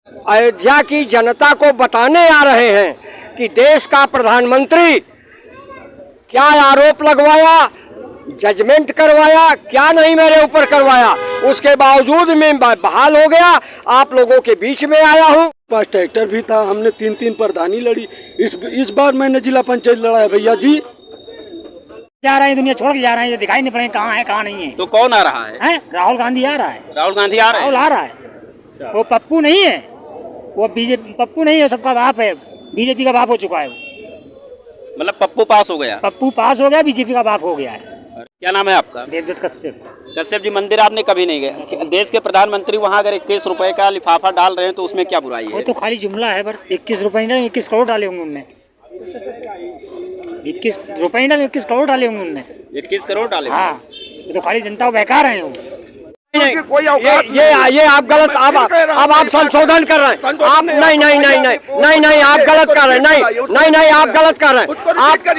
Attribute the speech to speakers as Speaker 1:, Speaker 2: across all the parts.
Speaker 1: अयोध्या की जनता को बताने आ रहे हैं कि देश का प्रधानमंत्री क्या आरोप लगवाया, जजमेंट करवाया, क्या नहीं मेरे ऊपर करवाया, उसके बावजूद मैं बहाल हो गया, आप लोगों के बीच में आया हूँ।
Speaker 2: पास ट्रैक्टर भी था, हमने 3-3 प्रधानी लड़ी। इस बार मैंने जिला पंचायत लड़ा है भैया जी।
Speaker 3: जा रहे हैं, दुनिया छोड़ के जा रहे हैं, ये दिखाई नहीं पड़े कहाँ है कहाँ नहीं है।
Speaker 4: तो कौन आ रहा है?
Speaker 3: राहुल गांधी आ रहा है।
Speaker 4: राहुल गांधी आ रहे हैं?
Speaker 3: राहुल आ रहा है। वो पप्पू नहीं है, वो बीजेपी पप्पू नहीं है, सबका बाप है, बीजेपी का बाप हो चुका है।
Speaker 4: मतलब पप्पू पास हो गया?
Speaker 3: पप्पू पास हो गया, बीजेपी का बाप हो गया है।
Speaker 4: क्या नाम है आपका?
Speaker 3: देवदत्त कश्यप।
Speaker 4: कश्यप जी, मंदिर आपने कभी नहीं गए? देश के प्रधानमंत्री वहाँ अगर 21 रुपए का लिफाफा डाल रहे हैं तो उसमें क्या बुराई है?
Speaker 3: वो तो खाली जुमला है बस। 21 रुपए नहीं, 21 करोड़ डाले होंगे उनने। 21 रुपए नहीं, 21 करोड़ डाले होंगे उनने।
Speaker 4: 21 करोड़ डाले?
Speaker 3: हाँ, ये तो खाली जनता को बहका रहे हैं।
Speaker 1: कोई ये आप गलत, अब आप संशोधन कर रहे हैं। आप नहीं आप गलत कर रहे हैं। नहीं आप गलत कर रहे हैं।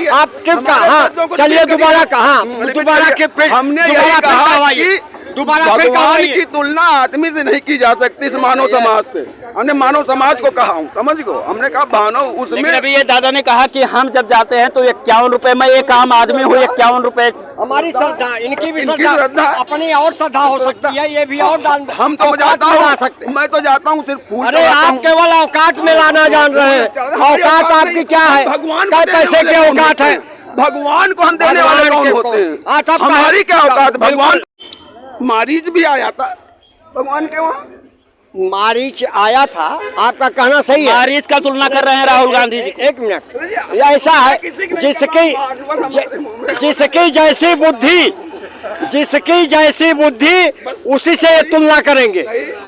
Speaker 1: आप किस का? हाँ चलिए दोबारा कहा, दोबारा
Speaker 5: हमने यही कहा कि भगवान की तुलना आदमी से नहीं की जा सकती इस मानव समाज से। हमने मानव समाज को कहा हूँ, समझ गो, हमने कहा मानव उसमें।
Speaker 4: लेकिन अभी ये दादा ने कहा कि हम जब जाते हैं तो 51 रुपए में एक आम आदमी हो 51 रुपए।
Speaker 1: हमारी श्रद्धा, इनकी भी श्रद्धा, अपनी और श्रद्धा हो सकती है, ये भी और दान।
Speaker 5: हम तो जाता हूँ, मैं तो जाता हूँ सिर्फ फूल।
Speaker 1: अरे आप केवल औकात में लाना जान रहे हैं। औकात आपकी क्या है?
Speaker 5: भगवान
Speaker 1: क्या पैसे की औकात है?
Speaker 5: भगवान को हम देने वाले कौन होते हैं? हमारी क्या औकात? भगवान मारीच भी आया था भगवान के वहाँ।
Speaker 1: मारीच आया था, आपका कहना सही है।
Speaker 4: मारीच का तुलना कर रहे हैं राहुल गांधी जी।
Speaker 1: एक मिनट, ऐसा है जिसकी जैसी बुद्धि उसी से तुलना करेंगे।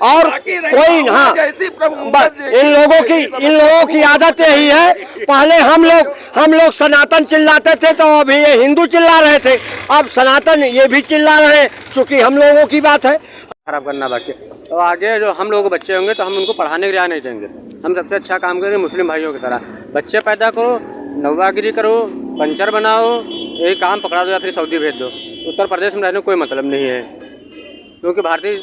Speaker 1: और कोई हाँ, इन लोगों की आदत यही है। पहले हम लोग सनातन चिल्लाते थे तो अभी ये हिंदू चिल्ला रहे थे, अब सनातन ये भी चिल्ला रहे हैं, चूंकि हम लोगों की बात है।
Speaker 2: खराब करना बाकी, तो आगे जो हम लोगों के बच्चे होंगे तो हम उनको पढ़ाने के लिए नहीं देंगे। हम सबसे अच्छा काम करेंगे मुस्लिम भाइयों की तरह। बच्चे पैदा करो, नौवागिरी करो, पंचर बनाओ, यही काम पकड़ा दो या फिर सऊदी भेज दो। उत्तर प्रदेश में रहने कोई मतलब नहीं है, क्योंकि भारतीय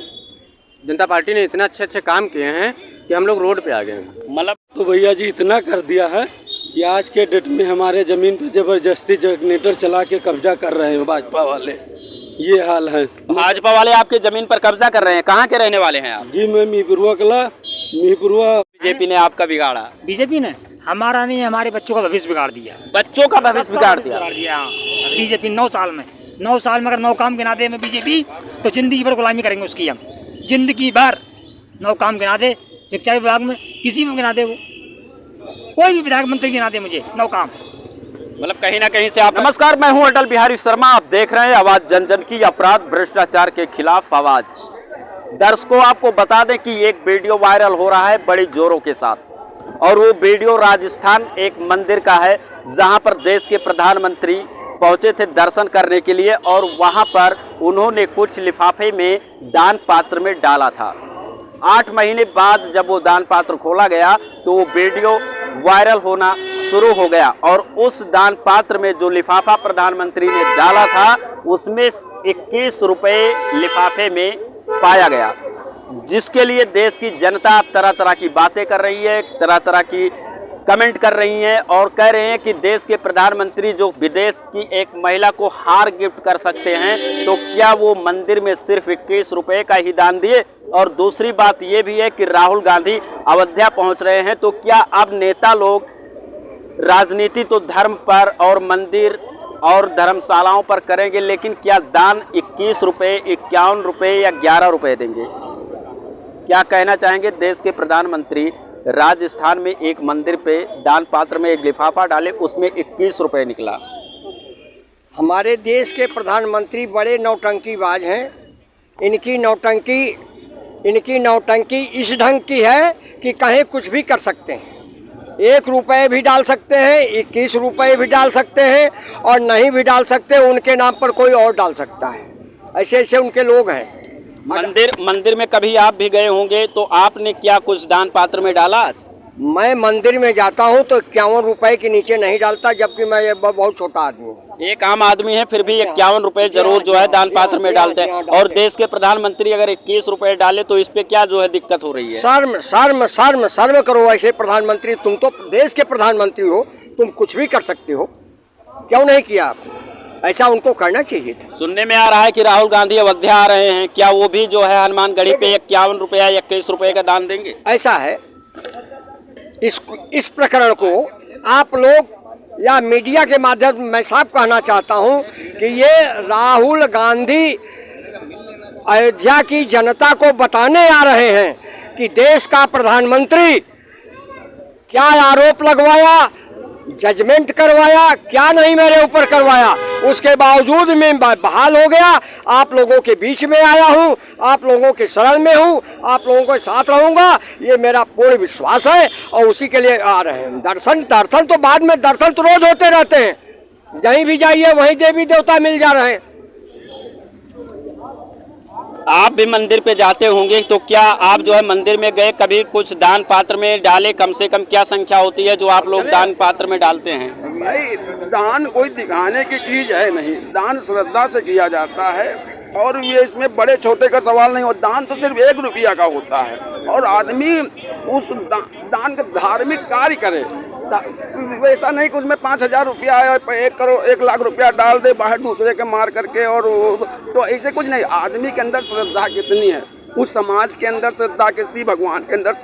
Speaker 2: जनता पार्टी ने इतने अच्छे काम किए हैं कि हम लोग रोड पे आ गए हैं।
Speaker 4: मतलब
Speaker 2: तो भैया जी इतना कर दिया है कि आज के डेट में हमारे ज़मीन पर ज़बरदस्ती जनरेटर चला के कब्जा कर रहे हैं भाजपा वाले। ये हाल है।
Speaker 4: भाजपा वाले आपके जमीन पर कब्जा कर रहे हैं। कहाँ के रहने वाले हैं आप?
Speaker 2: जी मैं मिहीपुरवा कला, मिहीपुरवा।
Speaker 4: बीजेपी ने आपका बिगाड़ा?
Speaker 3: बीजेपी ने हमारा नहीं, हमारे बच्चों का भविष्य बिगाड़ दिया।
Speaker 4: बच्चों का भविष्य बिगाड़ दिया?
Speaker 3: बीजेपी 9 साल में अगर 9 काम गिना दे में बीजेपी, तो जिंदगी भर गुलामी करेंगे उसकी। हम जिंदगी भर 9 काम गिना दे, शिक्षा विभाग में किसी में गिना दे, वो कोई भी विधायक मंत्री गिना दे मुझे 9 काम।
Speaker 4: मतलब कहीं ना कहीं से आप। नमस्कार, मैं हूं अटल बिहारी शर्मा, आप देख रहे हैं आवाज जन जन की, अपराध भ्रष्टाचार के खिलाफ आवाज। दर्शकों, आपको बता दें कि एक वीडियो वायरल हो रहा है बड़ी जोरों के साथ, और वो वीडियो राजस्थान एक मंदिर का है जहां पर देश के प्रधानमंत्री पहुंचे थे दर्शन करने के लिए, और वहां पर उन्होंने कुछ लिफाफे में दान पात्र में डाला था। 8 महीने बाद जब वो दान पात्र खोला गया तो वो वीडियो वायरल होना शुरू हो गया, और उस दान पात्र में जो लिफाफा प्रधानमंत्री ने डाला था उसमें 21 रुपए लिफाफे में पाया गया, जिसके लिए देश की जनता तरह तरह की बातें कर रही है, तरह तरह की कमेंट कर रही हैं, और कह रहे हैं कि देश के प्रधानमंत्री जो विदेश की एक महिला को हार गिफ्ट कर सकते हैं, तो क्या वो मंदिर में सिर्फ 21 रुपए का ही दान दिए। और दूसरी बात ये भी है कि राहुल गांधी अयोध्या पहुंच रहे हैं, तो क्या अब नेता लोग राजनीति तो धर्म पर और मंदिर और धर्मशालाओं पर करेंगे, लेकिन क्या दान 21 रुपए, 51 रुपए या 11 रुपए देंगे? क्या कहना चाहेंगे? देश के प्रधानमंत्री राजस्थान में एक मंदिर पे दान पात्र में एक लिफाफा डाले, उसमें 21 रुपए निकला।
Speaker 1: हमारे देश के प्रधानमंत्री बड़े नौटंकीबाज हैं। इनकी नौटंकी इस ढंग की है कि कहीं कुछ भी कर सकते हैं। 1 रुपये भी डाल सकते हैं, 21 रुपये भी डाल सकते हैं, और नहीं भी डाल सकते, उनके नाम पर कोई और डाल सकता है। ऐसे उनके लोग हैं।
Speaker 4: मंदिर में कभी आप भी गए होंगे, तो आपने क्या कुछ दान पात्र में डाला?
Speaker 1: मैं मंदिर में जाता हूँ तो 51 रुपए के नीचे नहीं डालता, जबकि मैं ये बहुत छोटा आदमी हूँ।
Speaker 4: एक आम आदमी है फिर भी 51 रुपए जरूर जो है दान पात्र में डालते हैं। और देश के प्रधानमंत्री अगर 21 रुपए डाले तो इस पे क्या जो है दिक्कत हो रही है?
Speaker 1: शर्म शर्म शर्म शर्म करो ऐसे प्रधानमंत्री। तुम तो देश के प्रधानमंत्री हो, तुम कुछ भी कर सकते हो, क्यों नहीं किया आप? ऐसा उनको करना चाहिए था।
Speaker 4: सुनने में आ रहा है कि राहुल गांधी अयोध्या आ रहे हैं, क्या वो भी जो है हनुमानगढ़ी पे 51 रुपया 21 रुपए का दान देंगे?
Speaker 1: ऐसा है, इस प्रकरण को आप लोग या मीडिया के माध्यम से मैं साफ कहना चाहता हूं कि ये राहुल गांधी अयोध्या की जनता को बताने आ रहे हैं कि देश का प्रधानमंत्री क्या आरोप लगवाया, जजमेंट करवाया, क्या नहीं मेरे ऊपर करवाया, उसके बावजूद मैं बहाल हो गया, आप लोगों के बीच में आया हूं, आप लोगों के शरण में हूं, आप लोगों के साथ रहूंगा, ये मेरा पूर्ण विश्वास है और उसी के लिए आ रहे हैं। दर्शन तो बाद में, दर्शन तो रोज होते रहते हैं, जहीं भी जाइए वहीं देवी देवता मिल जा रहे हैं।
Speaker 4: आप भी मंदिर पे जाते होंगे, तो क्या आप जो है मंदिर में गए, कभी कुछ दान पात्र में डाले? कम से कम क्या संख्या होती है जो आप लोग दान पात्र में डालते हैं?
Speaker 5: भाई दान कोई दिखाने की चीज है नहीं, दान श्रद्धा से किया जाता है और ये इसमें बड़े छोटे का सवाल नहीं होता। दान तो सिर्फ 1 रुपया का होता है और आदमी उस दान का धार्मिक कार्य करे, वैसा नहीं कि उसमें 5,000 रुपया है, 1 करोड़ 1 लाख रुपया डाल दे बाहर दूसरे के मार करके। और तो ऐसे कुछ नहीं, आदमी के अंदर श्रद्धा कितनी है, उस समाज के अंदर श्रद्धा कितनी, भगवान के अंदर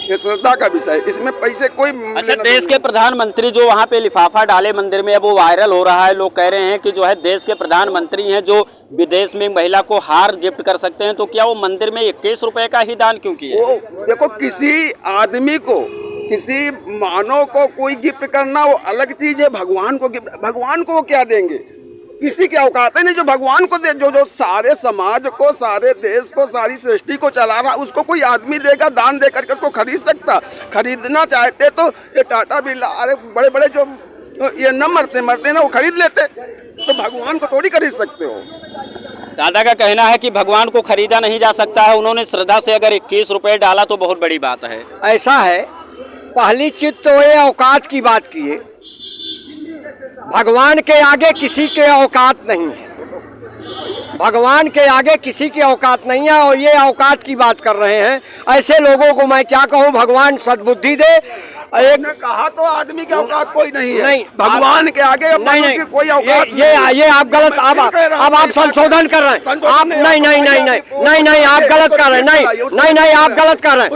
Speaker 5: ये श्रद्धा का विषय, इसमें पैसे कोई।
Speaker 4: अच्छा, देश के प्रधानमंत्री जो वहाँ पे लिफाफा डाले मंदिर में, अब वो वायरल हो रहा है, लोग कह रहे हैं कि जो है देश के प्रधानमंत्री हैं जो विदेश में महिला को हार गिफ्ट कर सकते हैं, तो क्या वो मंदिर में 21 रुपए का ही दान क्यों किया?
Speaker 5: वो देखो, किसी आदमी को, किसी मानव को कोई गिफ्ट करना वो अलग चीज है, भगवान को गिफ्ट, भगवान को वो क्या देंगे? किसी की औकात है नहीं जो भगवान को दे, जो सारे समाज को, सारे देश को, सारी सृष्टि को चला रहा, उसको कोई आदमी देगा दान दे करके? उसको खरीद सकता? खरीदना चाहते तो ये टाटा बिरला, अरे बड़े बड़े जो ये न मरते ना, वो खरीद लेते, तो भगवान को थोड़ी खरीद सकते हो।
Speaker 4: दादा का कहना है कि भगवान को खरीदा नहीं जा सकता है, उन्होंने श्रद्धा से अगर 21 रुपए डाला तो बहुत बड़ी बात है।
Speaker 1: ऐसा है, पहली चीज तो ये औकात की बात की है, भगवान के आगे किसी के औकात नहीं है, भगवान के आगे किसी की औकात नहीं है और ये औकात की बात कर रहे हैं। ऐसे लोगों को मैं क्या कहूँ, भगवान सद्बुद्धि दे।
Speaker 5: एक ने कहा तो आदमी की औकात कोई नहीं है,
Speaker 1: नहीं,
Speaker 5: भगवान के आगे नहीं, कोई औकात
Speaker 1: ये आप गलत, अब आप संशोधन कर रहे हैं, आप नहीं आप गलत कर रहे हैं, नहीं आप गलत कर रहे हैं,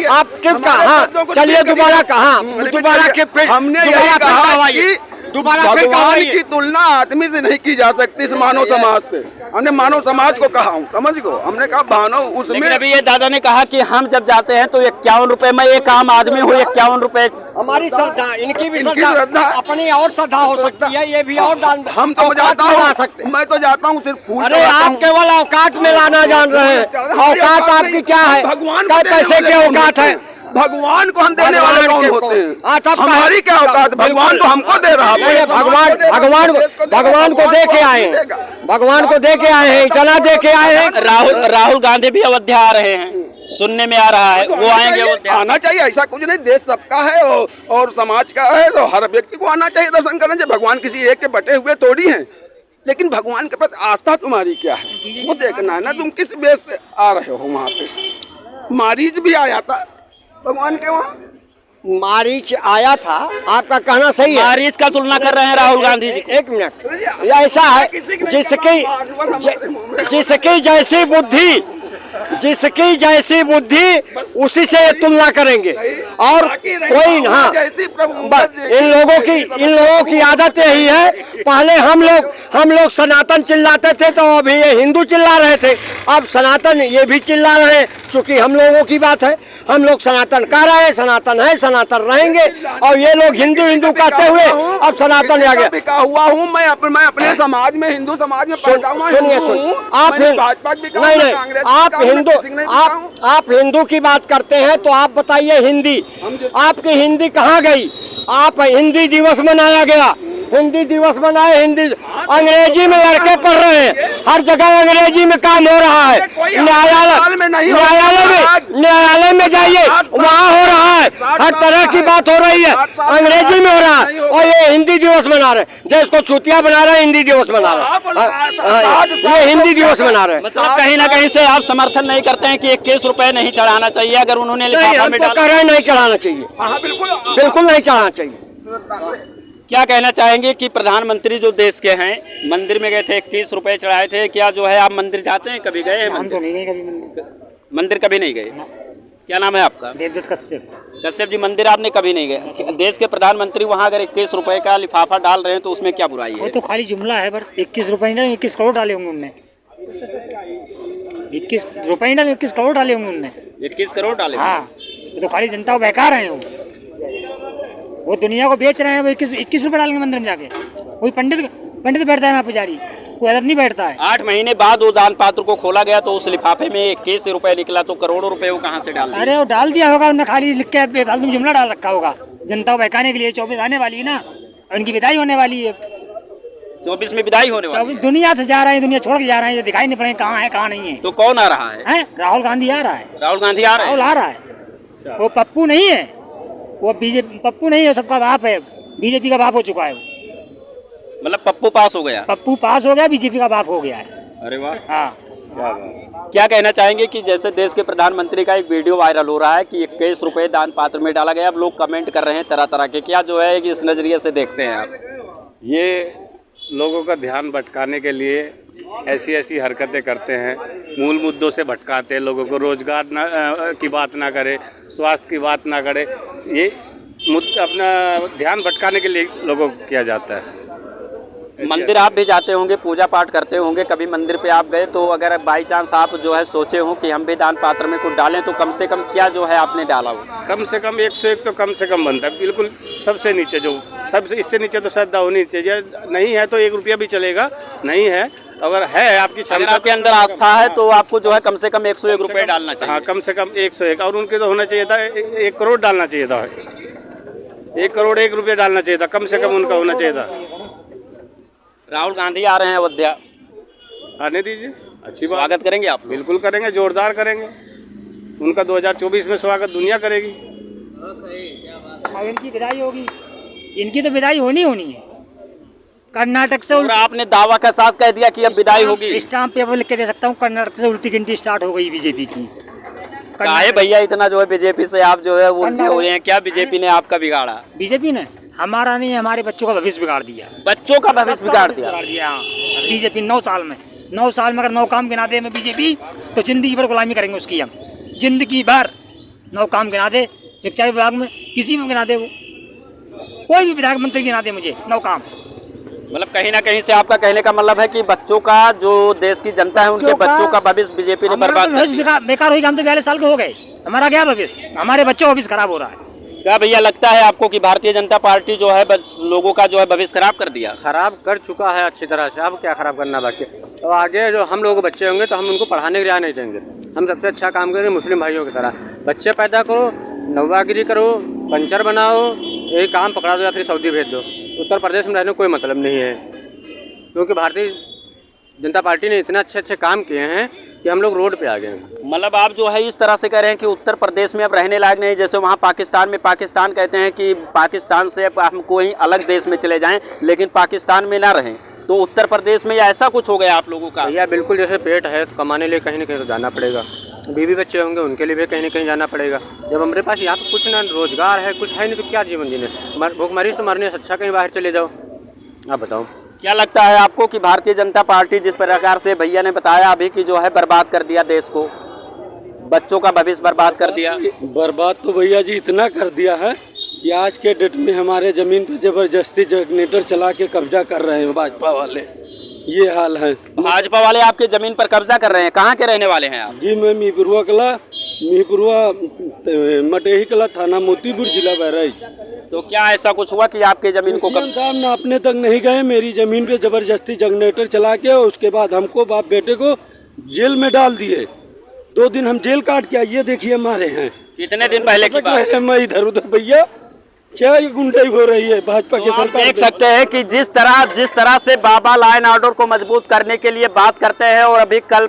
Speaker 1: आप किस का, हाँ चलिए दोबारा कहा, दोबारा के फिर
Speaker 5: हमने यही कहा कि भगवान की तुलना आदमी से नहीं की जा सकती, इस मानव समाज से। हमने मानव समाज को कहा हूँ, समझ गो, हमने कहा मानव उसमें।
Speaker 4: अभी ये दादा ने कहा कि हम जब जाते हैं तो 51 रुपए में, एक आम आदमी हो 51 रुपए,
Speaker 1: हमारी श्रद्धा, इनकी भी श्रद्धा, अपनी और श्रद्धा हो सकती है, ये भी और दान।
Speaker 5: हम तो जाता हूँ, मैं तो जाता हूँ सिर्फ फूल।
Speaker 1: अरे आप केवल औकात में लाना जान रहे हैं, औकात आपकी क्या है,
Speaker 5: भगवान
Speaker 1: पैसे की औकात है,
Speaker 5: भगवान को हम देने वाले कौन होते हैं? हमारी क्या औकात, भगवान तो हमको दे रहा है।
Speaker 1: भगवान को दे के आए, भगवान को दे के आए हैं, इतना दे के आए हैं।
Speaker 4: राहुल गांधी भी अयोध्या आ रहे हैं, सुनने में आ रहा है, वो आएंगे अयोध्या।
Speaker 5: आना चाहिए, ऐसा कुछ नहीं, देश सबका है और समाज का है, तो हर व्यक्ति को आना चाहिए, दर्शन करना चाहिए। भगवान किसी एक के बटे हुए थोड़ी हैं, लेकिन भगवान के प्रति आस्था तुम्हारी क्या है वो देखना है ना, तुम किस बेस से आ रहे हो। वहाँ पे मारीच भी आया था भगवान के, वहाँ
Speaker 1: मारीच आया था, आपका कहना सही है।
Speaker 4: मारीच का तुलना कर रहे हैं राहुल गांधी जी।
Speaker 1: एक मिनट, ऐसा है, जिसकी जैसी बुद्धि, जिसकी जैसी बुद्धि उसी से तुलना करेंगे। और कोई, हाँ, इन लोगों की आदत यही है, पहले हम लोग सनातन चिल्लाते थे तो अभी ये हिंदू चिल्ला रहे थे, अब सनातन ये भी चिल्ला रहे हैं, चूंकि हम लोगों की बात है, हम लोग सनातन कह रहे हैं, सनातन है, सनातन रहेंगे, और ये लोग हिंदू कहते हुए अब सनातन आ गया।
Speaker 5: बिका हुआ हूँ मैं अपने समाज में, हिंदू समाज में पैदा हुआ हूँ।
Speaker 1: सुनिए, आप आप हिंदू की बात करते हैं तो आप बताइए, हिंदी आपकी हिंदी कहाँ गई? आप हिंदी दिवस मनाया गया, हिंदी दिवस मनाए। हिंदी अंग्रेजी में लड़के पढ़ रहे हैं, हर जगह अंग्रेजी में काम हो रहा है। न्यायालय में जाइए, वहाँ हो रहा है, हर तरह की बात हो रही है, अंग्रेजी में हो रहा है। और ये हिंदी दिवस मना रहे हैं, देश को छुट्टियां बना रहे हैं, हिंदी दिवस मना रहे हैं, ये हिंदी दिवस मना रहे हैं।
Speaker 4: मतलब कहीं ना कहीं से आप समर्थन नहीं करते हैं कि 21 रुपए नहीं चढ़ाना चाहिए, अगर उन्होंने लिफाफा में डाला?
Speaker 1: नहीं चढ़ाना चाहिए, बिल्कुल नहीं चढ़ाना चाहिए।
Speaker 4: क्या कहना चाहेंगे कि प्रधानमंत्री जो देश के हैं मंदिर में गए थे, 21 रुपए चढ़ाए थे, क्या जो है आप मंदिर जाते हैं? कभी गए हैं?
Speaker 3: हम तो नहीं गए कभी
Speaker 4: मंदिर कभी नहीं गए। क्या नाम है आपका?
Speaker 3: देवदत्त कश्यप।
Speaker 4: कश्यप जी, मंदिर आपने कभी नहीं गए। देश के प्रधानमंत्री वहाँ अगर 21 रुपए का लिफाफा डाल रहे हैं तो उसमें क्या बुराई
Speaker 3: वो
Speaker 4: है?
Speaker 3: तो खाली जुमला है बस। 21 रुपए ना 21 करोड़ डाले होंगे उनने। 21 रुपए ना 21 करोड़ डाले होंगे उनने।
Speaker 4: 21 करोड़ डाले?
Speaker 3: हाँ, वो तो खाली जनता को बहका रहे हैं। वो दुनिया को बेच रहे हैं। वो 21 रुपए डालेंगे मंदिर में जाके। कोई पंडित बैठता है वहाँ पुजारी, कोई अदर नहीं बैठता है।
Speaker 4: 8 महीने बाद वो दान पात्र को खोला गया तो उस लिफाफे में 21 रुपए निकला, तो करोड़ों रुपए वो कहाँ से डाल दिए?
Speaker 3: अरे वो डाल दिया होगा उन्होंने, खाली लिख के फालतू में जुमला डाल रखा होगा जनता को बहकाने के लिए। 24 आने वाली है ना, और उनकी विदाई होने वाली है।
Speaker 4: 24 में विदाई होने वाली है।
Speaker 3: दुनिया से जा रहे हैं, दुनिया छोड़ के जा रहे हैं, ये दिखाई नहीं पड़े कहाँ है कहाँ नहीं है।
Speaker 4: तो कौन आ रहा है?
Speaker 3: राहुल गांधी आ रहा है।
Speaker 4: राहुल गांधी आ रहे हैं?
Speaker 3: राहुल आ रहा है। वो पप्पू नहीं है, वो बीजेपी पप्पू नहीं है, सबका बाप है, बीजेपी का बाप हो चुका है।
Speaker 4: मतलब पप्पू पास हो गया?
Speaker 3: पप्पू पास हो गया, बीजेपी का बाप हो गया है।
Speaker 4: अरे वाह।
Speaker 3: हाँ।
Speaker 4: क्या कहना चाहेंगे कि जैसे देश के प्रधानमंत्री का एक वीडियो वायरल हो रहा है कि 21 रुपए दान पात्र में डाला गया, अब लोग कमेंट कर रहे हैं तरह तरह के, क्या जो है कि इस नजरिए से देखते हैं आप?
Speaker 6: ये लोगों का ध्यान भटकाने के लिए ऐसी हरकतें करते हैं, मूल मुद्दों से भटकाते हैं लोगों को। रोजगार की बात ना करे, स्वास्थ्य की बात ना करे, ये अपना ध्यान भटकाने के लिए लोगों को किया जाता है।
Speaker 4: मंदिर आप भी जाते होंगे, पूजा पाठ करते होंगे, कभी मंदिर पे आप गए तो अगर बाई चांस आप जो है सोचे हो कि हम भी दान पात्र में कुछ डालें, तो कम से कम क्या जो है आपने डाला हो?
Speaker 6: कम से कम 101 तो कम से कम बनता है, बिल्कुल सबसे नीचे, जो सबसे इससे नीचे तो श्रद्धा होनी चाहिए। नहीं है तो 1 रुपया भी चलेगा, नहीं है अगर है आपकी
Speaker 4: अगर आपके अंदर आस्था है तो आपको जो है कम से कम 101 रुपए डालना चाहिए।
Speaker 6: हाँ, कम से कम 101, और उनके तो होना चाहिए था 1 करोड़ डालना चाहिए था। 1 करोड़ 1 रुपया डालना चाहिए था, कम से कम उनका होना चाहिए था।
Speaker 4: राहुल गांधी आ रहे हैं अयोध्या,
Speaker 6: आने दीजिए, अच्छी बात।
Speaker 4: स्वागत करेंगे आप?
Speaker 6: बिल्कुल करेंगे, जोरदार करेंगे। उनका 2024 में स्वागत दुनिया करेगी।
Speaker 3: अब इनकी विदाई होगी, इनकी तो विदाई होनी है। कर्नाटक से
Speaker 4: और आपने दावा के साथ कह दिया कि अब विदाई होगी।
Speaker 3: स्टाम्प पेपर लिख के दे सकता हूँ, कर्नाटक से उल्टी गिनती स्टार्ट हो गई बीजेपी की।
Speaker 4: काहे भैया इतना जो है बीजेपी से आप जो है उलझे हुए हैं? क्या बीजेपी ने आपका बिगाड़ा?
Speaker 3: बीजेपी ने हमारा नहीं, हमारे बच्चों का भविष्य बिगाड़ दिया।
Speaker 4: बच्चों का भविष्य बिगाड़ दिया?
Speaker 3: बीजेपी 9 साल में 9 साल में अगर 9 काम गिना दे में बीजेपी, तो जिंदगी भर गुलामी करेंगे उसकी हम। जिंदगी भर 9 काम गिना दे, शिक्षा विभाग में किसी में गिना दे, वो कोई भी विधायक मंत्री गिना दे मुझे 9 काम।
Speaker 4: मतलब कहीं ना कहीं से आपका कहने का मतलब है कि बच्चों का, जो देश की जनता है उनके बच्चों का भविष्य बीजेपी ने बर्बाद कर दिया।
Speaker 3: बेकार हो गया, हम तो 42 साल के हो गए, हमारा क्या भविष्य? हमारे बच्चों का भविष्य खराब हो रहा है।
Speaker 4: क्या भैया लगता है आपको कि भारतीय जनता पार्टी जो है लोगों का जो है भविष्य खराब कर दिया?
Speaker 2: खराब कर चुका है अच्छी तरह से, अब क्या खराब करना बाकी। और आगे जो हम लोग बच्चे होंगे तो हम उनको पढ़ाने के लिए नहीं देंगे। हम सबसे अच्छा काम करेंगे मुस्लिम भाइयों की तरह। बच्चे पैदा करो, नौवागिरी करो, पंचर बनाओ, यही काम पकड़ा दो या फिर सऊदी भेज दो। उत्तर प्रदेश में रहने का कोई मतलब नहीं है, क्योंकि भारतीय जनता पार्टी ने इतने अच्छे काम किए हैं कि हम लोग रोड पे आ गए हैं।
Speaker 4: मतलब आप जो है इस तरह से कह रहे हैं कि उत्तर प्रदेश में अब रहने लायक नहीं, जैसे वहाँ पाकिस्तान में पाकिस्तान कहते हैं कि पाकिस्तान से अब हम कोई अलग देश में चले जाएं लेकिन पाकिस्तान में ना रहें, तो उत्तर प्रदेश में ऐसा कुछ हो गया आप लोगों का?
Speaker 2: भैया बिल्कुल, जैसे पेट है तो कमाने लिए कहीं ना कहीं तो जाना पड़ेगा। बीवी बच्चे होंगे उनके लिए भी कहीं ना कहीं जाना पड़ेगा। जब हमारे पास यहाँ पर कुछ ना रोजगार है, कुछ है नहीं, तो क्या जीवन जीने? भूखमरी से मरने से अच्छा कहीं बाहर चले जाओ। आप बताओ
Speaker 4: क्या लगता है आपको कि भारतीय जनता पार्टी जिस प्रकार से भैया ने बताया अभी कि जो है बर्बाद कर दिया देश को, बच्चों का भविष्य बर्बाद कर दिया?
Speaker 7: बर्बाद तो भैया जी इतना कर दिया है कि आज के डेट में हमारे जमीन पे जबरदस्ती जनरेटर चला के कब्जा कर रहे हैं भाजपा वाले, ये हाल है।
Speaker 4: भाजपा वाले आपके जमीन पर कब्जा कर रहे हैं? कहाँ के रहने वाले हैं आप?
Speaker 7: जी मैं मिहिपुरवा मटेही कला, थाना मोतीपुर, जिला बहराइच।
Speaker 4: तो क्या ऐसा कुछ हुआ कि आपके जमीन को
Speaker 7: साहब नापने तक नहीं गए, मेरी जमीन पे जबरदस्ती जनरेटर चला के, उसके बाद हमको बाप बेटे को जेल में डाल दिए। 2 दिन हम जेल काट के आइए, देखिए हमारे हैं।
Speaker 4: कितने दिन पहले की बात है?
Speaker 7: मैं इधर उधर भैया क्या ये गुंडाई हो रही है भाजपा की
Speaker 4: तो आप
Speaker 7: सरकार
Speaker 4: देख
Speaker 7: में?
Speaker 4: सकते हैं कि जिस तरह से बाबा लॉ एंड ऑर्डर को मजबूत करने के लिए बात करते हैं, और अभी कल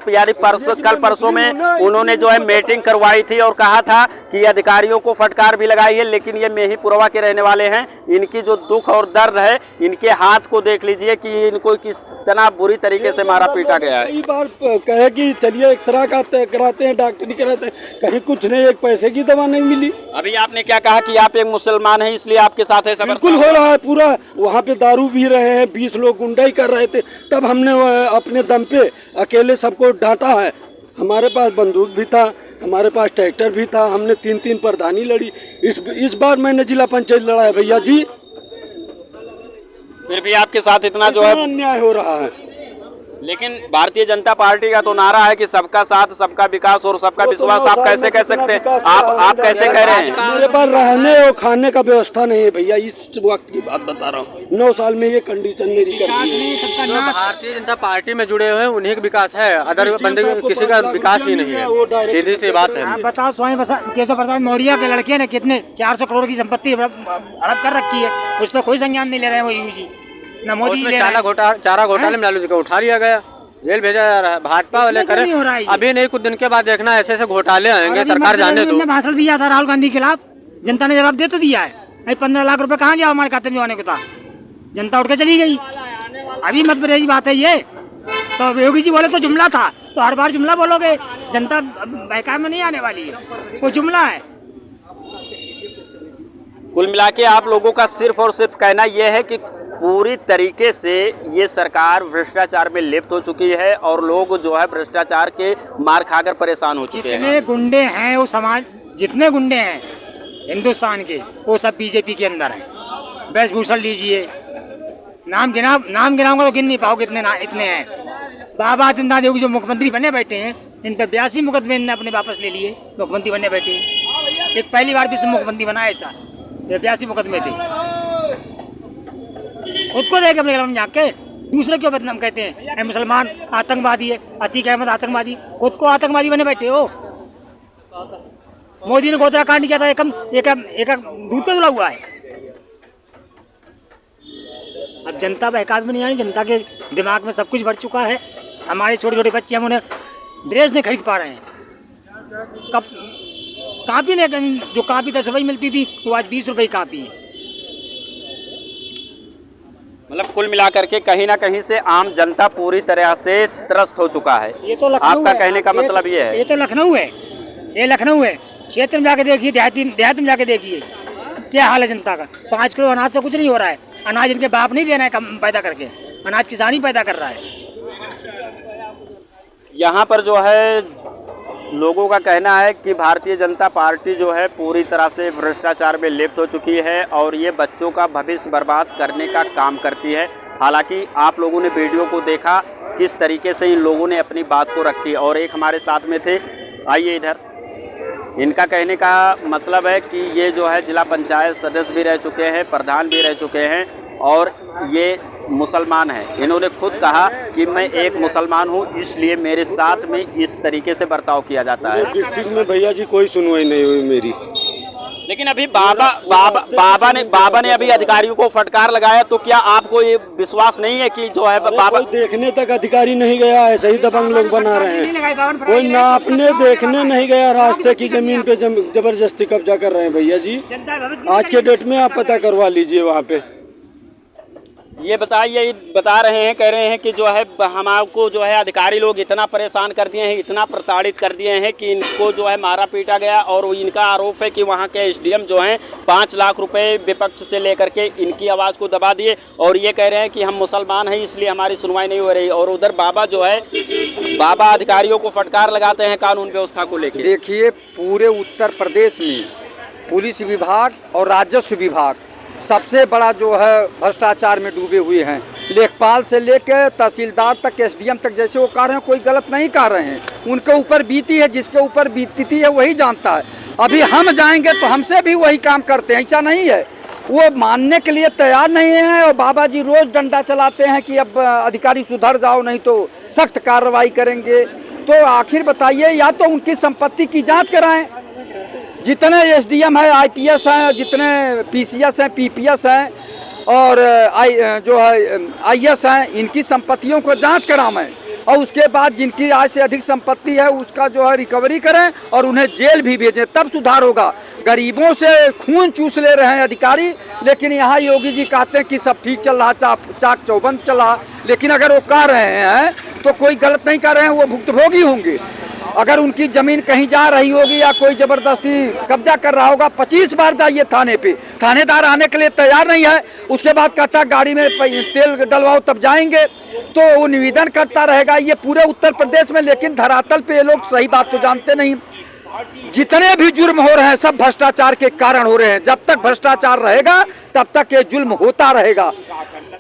Speaker 4: परसों में उन्होंने जो है मीटिंग करवाई थी और कहा था कि अधिकारियों को फटकार भी लगाई है, लेकिन ये मेहीपुरवा के रहने वाले हैं, इनकी जो दुख और दर्द है, इनके हाथ को देख लीजिए कि इनको किस तरह बुरी तरीके से मारा पीटा गया है।
Speaker 7: कई बार कहे कि चलिए एक्सरा कराते हैं, डॉक्टरी कराते हैं, कहीं कुछ नहीं, एक पैसे की दवा नहीं मिली।
Speaker 4: अभी आपने क्या कहा कि आप एक मुसलमान हैं इसलिए आपके साथ ऐसा
Speaker 7: बिल्कुल हो रहा है पूरा। वहाँ पे दारू पी रहे हैं, 20 लोग गुंडाई कर रहे थे, तब हमने अपने दम पे अकेले सबको डांटा है। हमारे पास बंदूक भी था, हमारे पास ट्रैक्टर भी था, हमने 3 प्रधानी लड़ी। इस बार मैंने जिला पंचायत लड़ा है भैया जी।
Speaker 4: फिर भी आपके साथ इतना जो है
Speaker 7: अन्याय हो रहा है।
Speaker 4: लेकिन भारतीय जनता पार्टी का तो नारा है कि सबका साथ, सबका विकास और सबका विश्वास। आप कैसे कह सकते हैं? आप कैसे कह रहे हैं?
Speaker 7: मेरे पास रहने और खाने का व्यवस्था नहीं है भैया, इस वक्त की बात बता रहा हूँ। 9 साल में ये कंडीशन मेरी कर दी है।
Speaker 2: जो भारतीय जनता पार्टी में जुड़े हुए हैं उन्हीं का विकास है, अदर बंदे किसी का विकास ही नहीं है। सीधी सी बात है।
Speaker 3: आप बताओ, स्वयं केशव प्रसाद मौर्य के लड़के ने कितने 400 करोड़ की संपत्ति हड़प कर रखी है, उस पर कोई संज्ञान नहीं ले रहे हैं वो यूं जी, ना मोदी ले रहे हैं।
Speaker 2: चारा घोटाले में लालू जी को उठा लिया गया, जेल भेजा जा रहा है। भाजपा वाले करें अभी नहीं, कुछ दिन के बाद देखना ऐसे ऐसे घोटाले आएंगे, सरकार जाने दो।
Speaker 3: भाषण दिया था राहुल गांधी के खिलाफ, जनता ने जवाब दे तो दिया है। 15 लाख रुपए कहाँ गया हमारे खाते में आने को था, जनता उठ के चली गई। अभी मत बरेजी बात है ये, तो योगी जी बोले तो जुमला था, तो हर बार जुमला बोलोगे, जनता बहकावे में नहीं आने वाली है, वो जुमला है।
Speaker 4: कुल मिला के आप लोगों का सिर्फ और सिर्फ कहना यह है कि पूरी तरीके से ये सरकार भ्रष्टाचार में लिप्त हो चुकी है और लोग जो है भ्रष्टाचार के मार खाकर परेशान हो चुके हैं।
Speaker 3: जितने गुंडे हैं वो समाज, जितने गुंडे हैं हिंदुस्तान के, वो सब बीजेपी के अंदर हैं। वेशभूषण लीजिए, नाम गिनाऊंगा तो गिन नहीं पाओगे, इतने हैं। बाबा आदित्यनाथ योगी जो मुख्यमंत्री बने बैठे हैं, इन पर 82 मुकदमे इनने अपने वापस ले लिए, मुख्यमंत्री बनने बैठे हैं। एक पहली बार विश्व मुख्यमंत्री बना ऐसा, 82 मुकदमे थे। खुद को देख अपने झाँक के दूसरे क्यों बदनाम कहते हैं? मुसलमान आतंकवादी है, अतीक अहमद आतंकवादी, खुद को आतंकवादी बने बैठे हो। मोदी ने गोदरा कांड किया था, एक दूध पे धुला हुआ है। अब जनता बहकावे में नहीं आनी, जनता के दिमाग में सब कुछ बढ़ चुका है। हमारे छोटे छोटे बच्चे हम उन्हें ड्रेस नहीं खरीद पा रहे हैं। कब कापी ने, जो कापी 10 रुपये मिलती थी वो आज 20 रुपये कापी है।
Speaker 4: मतलब कुल मिलाकर के कहीं ना कहीं से आम जनता पूरी तरह से त्रस्त हो चुका है।
Speaker 3: ये तो लखनऊ
Speaker 4: आपका
Speaker 3: है।
Speaker 4: कहने का मतलब ये है?
Speaker 3: ये तो लखनऊ है, ये लखनऊ है। क्षेत्र में जाके देखिए, देहात में जाके देखिए क्या हाल है जनता का। 5 किलो अनाज से कुछ नहीं हो रहा है। अनाज इनके बाप नहीं देना है कम पैदा करके, अनाज किसान ही पैदा कर रहा है।
Speaker 4: यहाँ पर जो है लोगों का कहना है कि भारतीय जनता पार्टी जो है पूरी तरह से भ्रष्टाचार में लिप्त हो चुकी है और ये बच्चों का भविष्य बर्बाद करने का काम करती है। हालांकि आप लोगों ने वीडियो को देखा किस तरीके से इन लोगों ने अपनी बात को रखी, और एक हमारे साथ में थे, आइए इधर। इनका कहने का मतलब है कि ये जो है जिला पंचायत सदस्य भी रह चुके हैं, प्रधान भी रह चुके हैं और ये मुसलमान हैं। इन्होंने खुद कहा कि मैं एक मुसलमान हूं, इसलिए मेरे साथ में इस तरीके से बर्ताव किया जाता है।
Speaker 7: डिस्ट्रिक्ट में भैया जी कोई सुनवाई नहीं हुई मेरी।
Speaker 4: लेकिन अभी बाबा ने अभी अधिकारियों को फटकार लगाया, तो क्या आपको ये विश्वास नहीं है कि जो है बाबा
Speaker 7: कोई देखने तक अधिकारी नहीं गया है, सही दबंग लोग बना रहे हैं। कोई नापने देखने नहीं गया, रास्ते की जमीन पे जबरदस्ती कब्जा कर रहे हैं भैया जी। आज के डेट में आप पता करवा लीजिए वहाँ पे।
Speaker 4: ये बताइए, बता रहे हैं, कह रहे हैं कि जो है हमारे जो है अधिकारी लोग इतना परेशान कर दिए हैं, इतना प्रताड़ित कर दिए हैं कि इनको जो है मारा पीटा गया, और इनका आरोप है कि वहाँ के एसडीएम जो हैं 5 लाख रुपए विपक्ष से लेकर के इनकी आवाज़ को दबा दिए, और ये कह रहे हैं कि हम मुसलमान हैं इसलिए हमारी सुनवाई नहीं हो रही। और उधर बाबा जो है, बाबा अधिकारियों को फटकार लगाते हैं कानून व्यवस्था को लेकर।
Speaker 8: देखिए, पूरे उत्तर प्रदेश में पुलिस विभाग और राजस्व विभाग सबसे बड़ा जो है भ्रष्टाचार में डूबे हुए हैं। लेखपाल से लेकर तहसीलदार तक, एसडीएम तक, जैसे वो कह रहे हैं कोई गलत नहीं कर रहे हैं, उनके ऊपर बीती है, जिसके ऊपर बीतती है वही जानता है। अभी हम जाएंगे तो हमसे भी वही काम करते हैं, ऐसा नहीं है, वो मानने के लिए तैयार नहीं है। और बाबा जी रोज डंडा चलाते हैं कि अब अधिकारी सुधर जाओ नहीं तो सख्त कार्रवाई करेंगे। तो आखिर बताइए, या तो उनकी संपत्ति की जाँच कराएँ, जितने एसडीएम है, आईपीएस हैं, जितने पीसीएस हैं, पीपीएस हैं और आईएएस हैं, इनकी संपत्तियों को जांच कराएं और उसके बाद जिनकी आय से अधिक संपत्ति है उसका जो है रिकवरी करें और उन्हें जेल भी भेजें, तब सुधार होगा। गरीबों से खून चूस ले रहे हैं अधिकारी, लेकिन यहाँ योगी जी कहते हैं कि सब ठीक चल रहा, चाक चौबंद चल रहा, लेकिन अगर वो कह रहे हैं तो कोई गलत नहीं कर रहे हैं, वो भुक्तभोगी होंगे। अगर उनकी जमीन कहीं जा रही होगी या कोई जबरदस्ती कब्जा कर रहा होगा, 25 बार जाइए थाने पे, थानेदार आने के लिए तैयार नहीं है। उसके बाद कहता गाड़ी में तेल डलवाओ तब जाएंगे, तो वो निवेदन करता रहेगा। ये पूरे उत्तर प्रदेश में, लेकिन धरातल पे ये लोग सही बात तो जानते नहीं। जितने भी जुर्म हो रहे हैं सब भ्रष्टाचार के कारण हो रहे हैं। जब तक भ्रष्टाचार रहेगा तब तक ये जुल्म होता रहेगा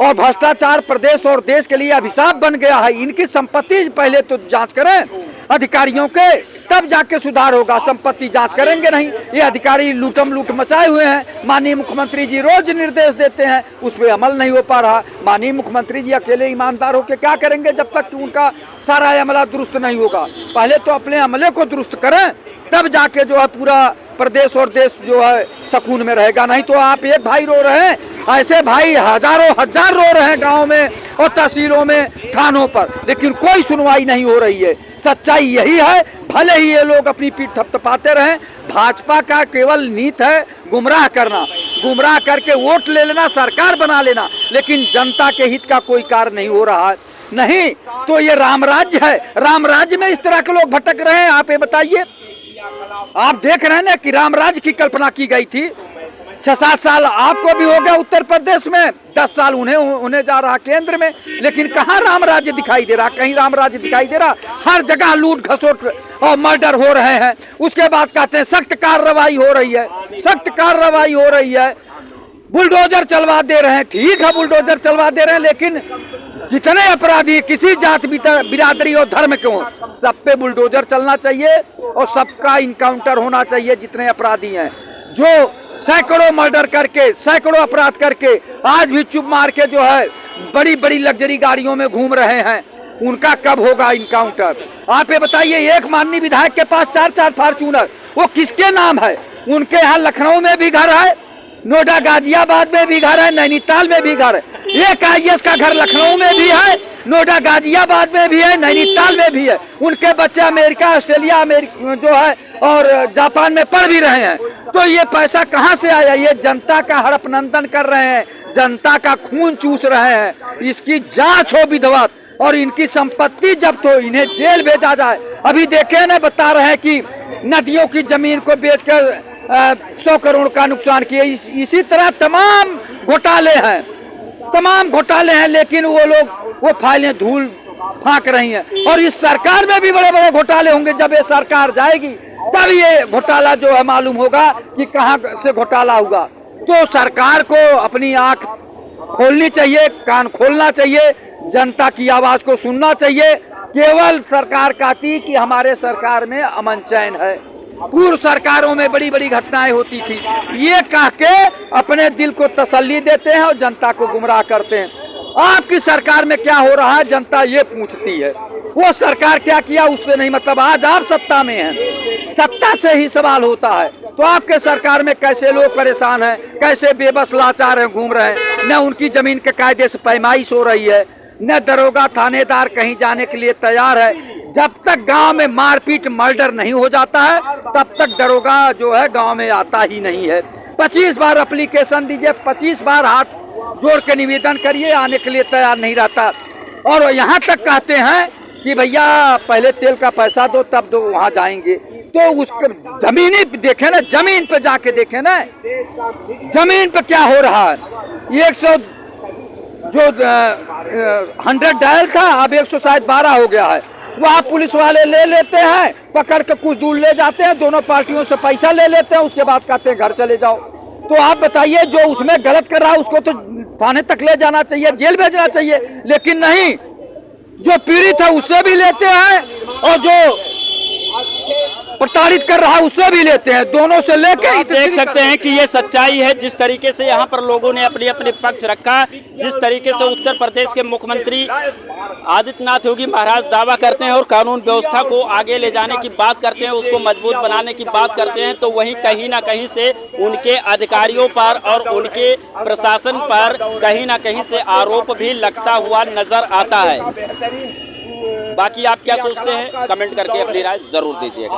Speaker 8: और भ्रष्टाचार प्रदेश और देश के लिए अभिशाप बन गया है। इनकी संपत्ति पहले तो जांच करें अधिकारियों के, तब जाके सुधार होगा। संपत्ति जांच करेंगे नहीं, ये अधिकारी लूटम लूट मचाए हुए हैं। माननीय मुख्यमंत्री जी रोज निर्देश देते हैं, उस पर अमल नहीं हो पा रहा। माननीय मुख्यमंत्री जी अकेले ईमानदार होकर क्या करेंगे जब तक कि उनका सारा अमला दुरुस्त नहीं होगा। पहले तो अपने अमले को दुरुस्त करें, तब जाके जो है पूरा प्रदेश और देश जो है सुकून में रहेगा। नहीं तो आप एक भाई रो रहे हैं, ऐसे भाई हजारों हजार रो रहे हैं गाँव में और तहसीलों में, थानों पर, लेकिन कोई सुनवाई नहीं हो रही है। सच्चाई यही है, भले ही ये लोग अपनी पीठ थपथपाते रहें। भाजपा का केवल नीत है गुमराह करना, गुमराह करके वोट ले लेना, सरकार बना लेना, लेकिन जनता के हित का कोई कार्य नहीं हो रहा है। नहीं तो ये राम राज्य है, राम राज्य में इस तरह के लोग भटक रहे हैं। आप ये बताइए, आप देख रहे हैं ना कि राम राज्य की कल्पना की गई थी। 6-7 साल आपको भी हो गया उत्तर प्रदेश में, 10 साल उन्हें जा रहा केंद्र में, लेकिन कहाँ राम राज्य दिखाई दे रहा? कहीं राम राज्य दिखाई दे रहा? हर जगह लूट घसोट और मर्डर हो रहे हैं। उसके बाद कहते हैं सख्त कार्रवाई हो रही है, सख्त कार्रवाई हो रही है, बुलडोजर चलवा दे रहे हैं। ठीक है, बुलडोजर चलवा दे रहे हैं, लेकिन जितने अपराधी किसी जात बिरादरी और धर्म के हों, सब पे बुलडोजर चलना चाहिए और सबका इनकाउंटर होना चाहिए। जितने अपराधी हैं जो सैकड़ों मर्डर करके, सैकड़ों अपराध करके आज भी चुप मार के जो है बड़ी बड़ी लग्जरी गाड़ियों में घूम रहे हैं, उनका कब होगा इनकाउंटर? आप ये बताइए, एक माननीय विधायक के पास 4-4 फॉर्च्यूनर, वो किसके नाम है? उनके यहाँ लखनऊ में भी घर है, नोएडा गाजियाबाद में भी घर है, नैनीताल में भी घर है। एक आईएएस का घर लखनऊ में भी है, नोएडा गाजियाबाद में भी है, नैनीताल में भी है। उनके बच्चे अमेरिका, ऑस्ट्रेलिया जो है और जापान में पढ़ भी रहे हैं। तो ये पैसा कहाँ से आया? ये जनता का हड़पनंदन कर रहे हैं, जनता का खून चूस रहे हैं। इसकी जांच हो विधिवत और इनकी संपत्ति जब्त हो, इन्हें जेल भेजा जाए। अभी देखे ना, बता रहे हैं कि नदियों की जमीन को बेचकर 100 करोड़ का नुकसान किए। इसी तरह तमाम घोटाले हैं, तमाम घोटाले हैं, लेकिन वो लोग वो फाइलें धूल फांक रही हैं। और इस सरकार में भी बड़े बड़े घोटाले होंगे। जब ये सरकार जाएगी तब ये घोटाला जो है मालूम होगा कि कहाँ से घोटाला हुआ। तो सरकार को अपनी आंख खोलनी चाहिए, कान खोलना चाहिए, जनता की आवाज को सुनना चाहिए। केवल सरकार कहती कि हमारे सरकार में अमन चैन है, पूर्व सरकारों में बड़ी बड़ी घटनाएं होती थी, ये कह के अपने दिल को तसल्ली देते हैं और जनता को गुमराह करते हैं। आपकी सरकार में क्या हो रहा है जनता ये पूछती है, वो सरकार क्या किया उससे नहीं मतलब। आज आप सत्ता में हैं, सत्ता से ही सवाल होता है। तो आपके सरकार में कैसे लोग परेशान हैं, कैसे बेबस लाचार हैं, घूम रहे हैं। न उनकी जमीन के कायदे से पैमाइश हो रही है, न दरोगा थानेदार कहीं जाने के लिए तैयार है। जब तक गांव में मारपीट मर्डर नहीं हो जाता है तब तक दरोगा जो है गांव में आता ही नहीं है। 25 बार एप्लीकेशन दीजिए, 25 बार हाथ जोड़ के निवेदन करिए, आने के लिए तैयार नहीं रहता। और यहाँ तक कहते हैं कि भैया पहले तेल का पैसा दो तब दो, वहाँ जाएंगे। तो उसके जमीनी देखे ना, जमीन पे जाके देखे ना, जमीन पे क्या हो रहा है। 100 जो 100 डायल था अब 112 हो गया है। वहाँ पुलिस वाले ले लेते हैं, पकड़ के कुछ दूर ले जाते हैं, दोनों पार्टियों से पैसा ले लेते हैं, उसके बाद कहते हैं घर चले जाओ। तो आप बताइए, जो उसमें गलत कर रहा है उसको तो थाने तक ले जाना चाहिए, जेल भेजना चाहिए, लेकिन नहीं, जो पीड़ित है उससे भी लेते हैं और जो प्रताड़ित कर रहा है उससे भी लेते हैं, दोनों से लेके
Speaker 4: आप देख सकते हैं कि ये सच्चाई है। जिस तरीके से यहाँ पर लोगों ने अपने अपने पक्ष रखा, जिस तरीके से उत्तर प्रदेश के मुख्यमंत्री आदित्यनाथ योगी महाराज दावा करते हैं और कानून व्यवस्था को आगे ले जाने की बात करते हैं, उसको मजबूत बनाने की बात करते हैं, तो वहीं कहीं ना कहीं से उनके अधिकारियों पर और उनके प्रशासन पर कहीं ना कहीं से आरोप भी लगता हुआ नजर आता है। बाकी आप क्या सोचते हैं, कमेंट करके अपनी राय जरूर दीजिएगा।